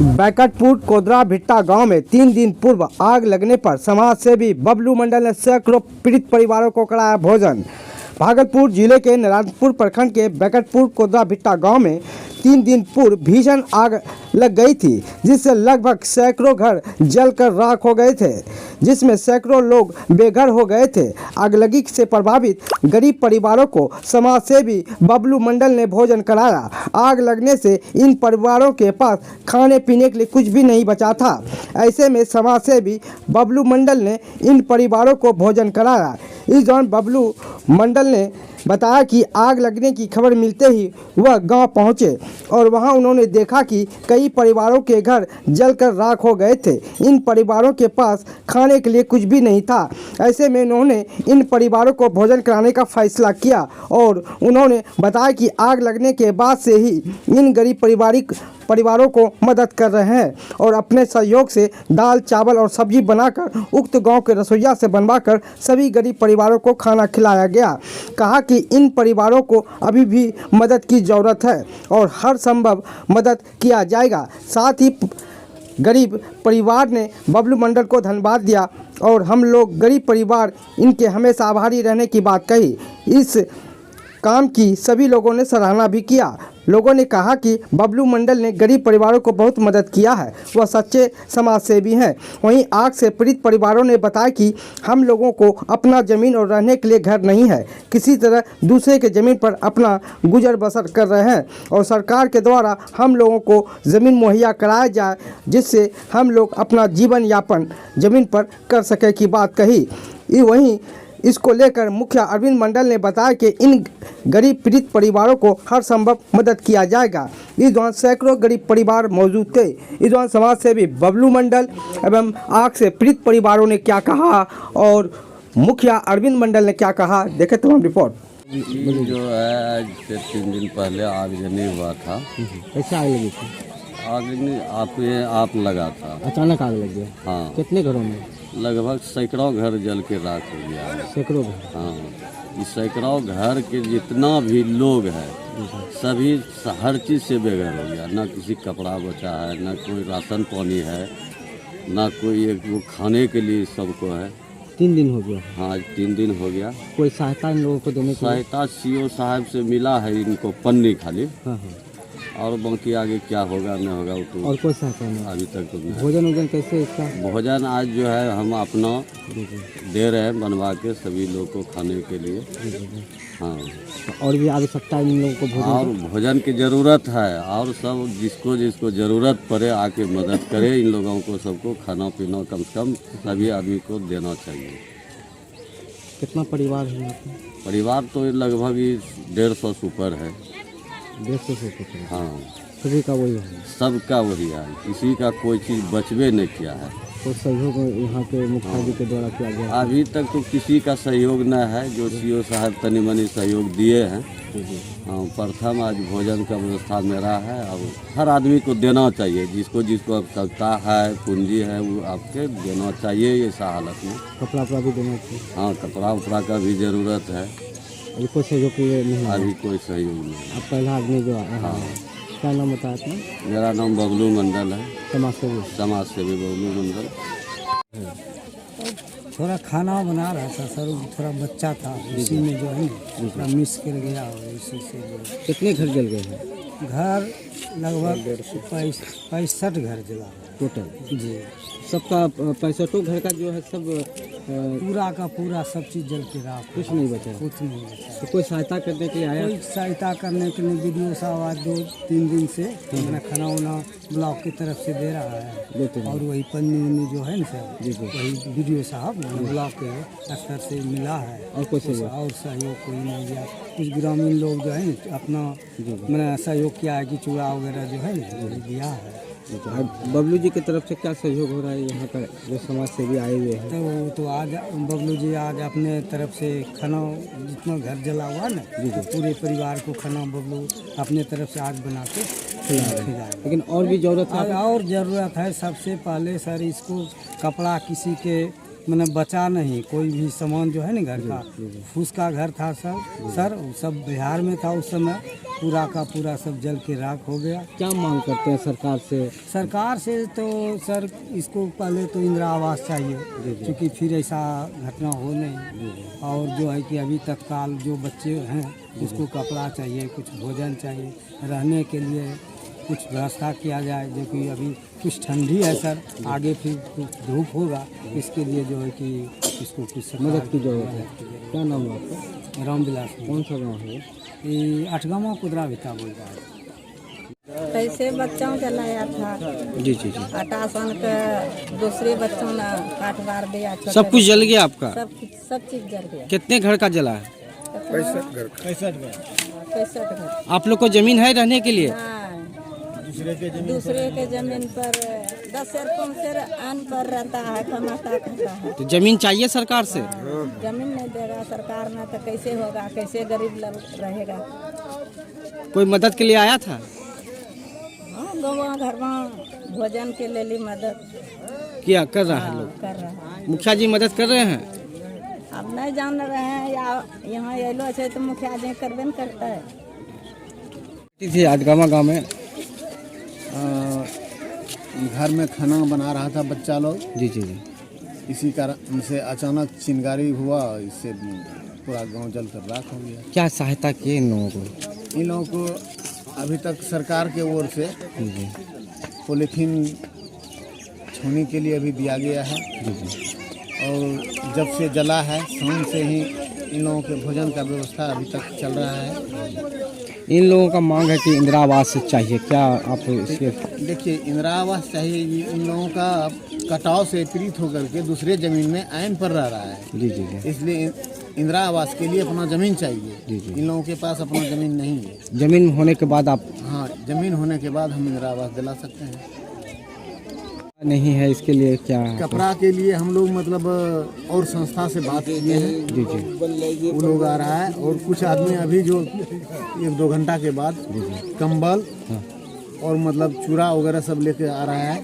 बैकटपुर कोदरा भिट्टा गांव में 3 दिन पूर्व आग लगने पर समाज सेवी बबलू मंडल ने सैकड़ों पीड़ित परिवारों को कराया भोजन। भागलपुर जिले के नारायणपुर प्रखंड के बैकटपुर कोदरा भिट्टा गांव में 3 दिन पूर्व भीषण आग लग गई थी, जिससे लगभग सैकड़ों घर जलकर राख हो गए थे, जिसमें सैकड़ों लोग बेघर हो गए थे। आगलगी से प्रभावित गरीब परिवारों को समाजसेवी बबलू मंडल ने भोजन कराया। आग लगने से इन परिवारों के पास खाने पीने के लिए कुछ भी नहीं बचा था। ऐसे में समाजसेवी बबलू मंडल ने इन परिवारों को भोजन कराया। इस दौरान बबलू मंडल ने बताया कि आग लगने की खबर मिलते ही वह गांव पहुंचे और वहां उन्होंने देखा कि कई परिवारों के घर जलकर राख हो गए थे। इन परिवारों के पास खाने के लिए कुछ भी नहीं था। ऐसे में उन्होंने इन परिवारों को भोजन कराने का फैसला किया और उन्होंने बताया कि आग लगने के बाद से ही इन गरीब परिवारों को मदद कर रहे हैं और अपने सहयोग से दाल चावल और सब्जी बनाकर उक्त गांव के रसोइया से बनवाकर सभी गरीब परिवारों को खाना खिलाया गया। कहा कि इन परिवारों को अभी भी मदद की ज़रूरत है और हर संभव मदद किया जाएगा। साथ ही गरीब परिवार ने बबलू मंडल को धन्यवाद दिया और हम लोग गरीब परिवार इनके हमेशा आभारी रहने की बात कही। इस काम की सभी लोगों ने सराहना भी किया। लोगों ने कहा कि बबलू मंडल ने गरीब परिवारों को बहुत मदद किया है, वह सच्चे समाज सेवी हैं। वहीं आग से पीड़ित परिवारों ने बताया कि हम लोगों को अपना ज़मीन और रहने के लिए घर नहीं है, किसी तरह दूसरे के ज़मीन पर अपना गुजर बसर कर रहे हैं और सरकार के द्वारा हम लोगों को ज़मीन मुहैया कराया जाए, जिससे हम लोग अपना जीवन यापन ज़मीन पर कर सके की बात कही। वहीं इसको लेकर मुखिया अरविंद मंडल ने बताया कि इन गरीब पीड़ित परिवारों को हर संभव मदद किया जाएगा। इस दौरान सैकड़ों गरीब परिवार मौजूद थे। इस दौरान समाज सेवी बबलू मंडल एवं आग से पीड़ित परिवारों ने क्या कहा और मुखिया अरविंद मंडल ने क्या कहा, देखे तमाम रिपोर्ट। जो है आज से 3 दिन पहले आगजनी हुआ था। कैसे आग लगी थी? आगजनी आप लगा था, अचानक आग लग गया। हाँ, कितने घरों में? लगभग सैकड़ों घर जल के राख हो गया। सैकड़ों घर? हाँ, इस सैकड़ों घर के जितना भी लोग हैं सभी हर चीज़ से बेघर हो गया। ना किसी कपड़ा बचा है, ना कोई राशन पानी है, ना कोई एक वो खाने के लिए सबको है। 3 दिन हो गया? हाँ, आज 3 दिन हो गया। कोई सहायता इन लोगों को देने की? सहायता सीओ साहब से मिला है इनको पन्नी खाली। हाँ हाँ। और बाकी आगे क्या होगा नहीं होगा वो तो और कोई सहायता नहीं अभी तक तो नहीं। भोजन कैसे इसका? भोजन आज जो है हम अपना दे रहे हैं बनवा के सभी लोग को खाने के लिए। हाँ, और भी आवश्यकता है इन लोगों को भोजन? और भोजन की ज़रूरत है और सब जिसको जिसको ज़रूरत पड़े आके मदद करे। इन लोगों को सबको खाना पीना कम से कम सभी आदमी को देना चाहिए। कितना परिवार है यहाँ पे? परिवार तो लगभग 150 से ऊपर है। 150 से ऊपर? हाँ, सभी का वही है? सबका वही है, किसी का कोई चीज़ बचबे नहीं किया है। तो सहयोग यहाँ के मुखिया जी के द्वारा किया गया? अभी तक तो किसी का सहयोग न है। जो सीओ साहब तनी मनी सहयोग दिए हैं। हाँ, प्रथम आज भोजन का व्यवस्था मेरा है और हर आदमी को देना चाहिए, जिसको जिसको आवश्यकता है, पूंजी है, वो आपके देना चाहिए। ऐसा हालत में कपड़ा उपड़ा भी देना चाहिए? हाँ, कपड़ा उपड़ा का भी ज़रूरत है। अभी कोई सहयोग नहीं? अभी कोई सहयोग नहीं। अब पहला आदमी जो है? हाँ। क्या नाम बताया अपना? मेरा नाम बबलू मंडल है। समाज सेवी बबलू मंडल। थोड़ा खाना बना रहा था सर, थोड़ा बच्चा था, उसी में जो है ना थोड़ा मिस कर गया और इसी से जो। कितने घर जल गए हैं? घर लगभग 65 घर जला टोटल जी। सबका 65 घर का जो है सब पूरा का पूरा सब चीज़ जल के रहा, कुछ नहीं बचा? कुछ नहीं बचा। तो कोई सहायता करने के लिए आया? कोई सहायता करने के लिए वीडियो साहब आज 2-3 दिन से मैंने खाना वाना ब्लॉक की तरफ से दे रहा है और वही पन्नी जो है ना सर, वही वीडियो साहब ब्लॉक के स्तर से मिला है। और कोई सहयोग कोई नहीं दिया। कुछ ग्रामीण लोग जो है ना अपना मैंने सहयोग किया है कि चूड़ा वगैरह जो है ना दिया है। बबलू जी की तरफ से क्या सहयोग हो रहा है यहाँ पर जो समाज सेवी आए हुए हैं? तो आज बबलू जी आज अपने तरफ से खाना जितना घर जला हुआ ना तो पूरे परिवार को खाना बबलू अपने तरफ से आज बना के खिलाए। लेकिन और भी ज़रूरत है? और ज़रूरत है। सबसे पहले सर इसको कपड़ा किसी के मैंने बचा नहीं कोई भी सामान जो है ना घर का। फूस का घर था सर सब बिहार में था उस समय, पूरा का पूरा सब जल के राख हो गया। क्या मांग करते हैं सरकार से? सरकार से तो सर इसको पहले तो इंदिरा आवास चाहिए, क्योंकि फिर ऐसा घटना हो नहीं। और जो है कि अभी तत्काल जो बच्चे हैं उसको कपड़ा चाहिए, कुछ भोजन चाहिए, रहने के लिए कुछ व्यवस्था किया जाए। जो कि अभी कुछ ठंडी है सर, आगे फिर कुछ धूप होगा, इसके लिए जो है कि इसको कुछ मदद की जरूरत है। क्या नाम है आपका? रामविलास। कौन सा गाँव है? ये अठगामा कुदरा भिता बोल रहा है। कैसे बच्चों के लाया था जी जी जी। अटासन के दूसरे बच्चों ने काट मार दिया। सब कुछ जल गया आपका? सब चीज जल गया। कितने घर का जला है? 65 घर। आप लोग को जमीन है रहने के लिए? हाँ, दूसरे के जमीन पर 10 शेर 5 शेर अन्न पर रहता है, कमाता खाता है। तो जमीन चाहिए सरकार से? जमीन नहीं देगा सरकार में तो कैसे होगा, कैसे गरीब लोग रहेगा। कोई मदद के लिए आया था? हाँ, गाँव घर में भोजन के लिए मदद क्या कर रहा है लोग? कर रहा है। मुखिया जी मदद कर रहे हैं? अब नहीं जान रहे हैं या यहाँ अलो है तो मुखिया जी करबे न करता है। थी अठगामा गाँव में घर में खाना बना रहा था बच्चा लोग। जी जी जी। इसी कारण से अचानक चिंगारी हुआ, इससे पूरा गांव जलकर राख हो गया। क्या सहायता की इन लोगों को? इन लोगों को अभी तक सरकार के ओर से जी जी पॉलीथीन छोड़ने के लिए अभी दिया गया है। जी जी। और जब से जला है शाम से ही इन लोगों के भोजन का व्यवस्था अभी तक चल रहा है। इन लोगों का मांग है कि इंदिरा आवास चाहिए। क्या आप इसके? देखिए, इंदिरा आवास चाहिए। इन लोगों का कटाव से पीड़ित होकर के दूसरे जमीन में आयन पर रह रहा है। जी जी जी। इसलिए इंदिरा आवास के लिए अपना जमीन चाहिए। जी जी। इन लोगों के पास अपना जमीन नहीं है। जमीन होने के बाद आप? हाँ, जमीन होने के बाद हम इंदिरा आवास दिला सकते हैं। नहीं है इसके लिए क्या? कपड़ा के लिए हम लोग मतलब और संस्था से बात किए हैं। जी जी। वो लोग आ रहा है और कुछ आदमी अभी जो 1-2 घंटा के बाद कंबल और मतलब चूड़ा वगैरह सब लेके आ रहा है,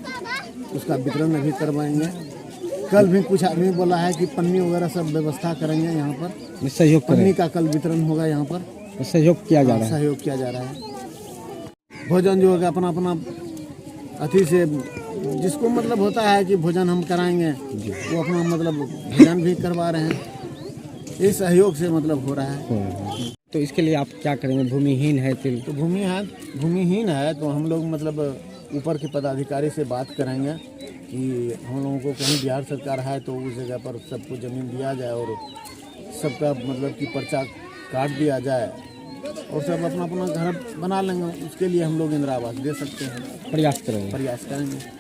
उसका वितरण अभी करवाएंगे। कल भी कुछ आदमी बोला है कि पन्नी वगैरह सब व्यवस्था करेंगे यहाँ पर। सहयोग पन्नी का कल वितरण होगा यहाँ पर। सहयोग किया जा रहा है। सहयोग किया जा रहा है। भोजन जो होगा अपना अपना अति से जिसको मतलब होता है कि भोजन हम कराएंगे, वो अपना मतलब भोजन भी करवा रहे हैं। इस सहयोग से मतलब हो रहा है। तो इसके लिए आप क्या करेंगे? भूमिहीन है तो भूमिहीन है तो हम लोग मतलब ऊपर के पदाधिकारी से बात करेंगे कि हम लोगों को कहीं बिहार सरकार है तो उस जगह पर सबको ज़मीन दिया जाए और सबका मतलब कि पर्चा काट दिया जाए और सब अपना अपना घर बना लेंगे। उसके लिए हम लोग इंदिरा आवास दे सकते हैं। प्रयास करेंगे।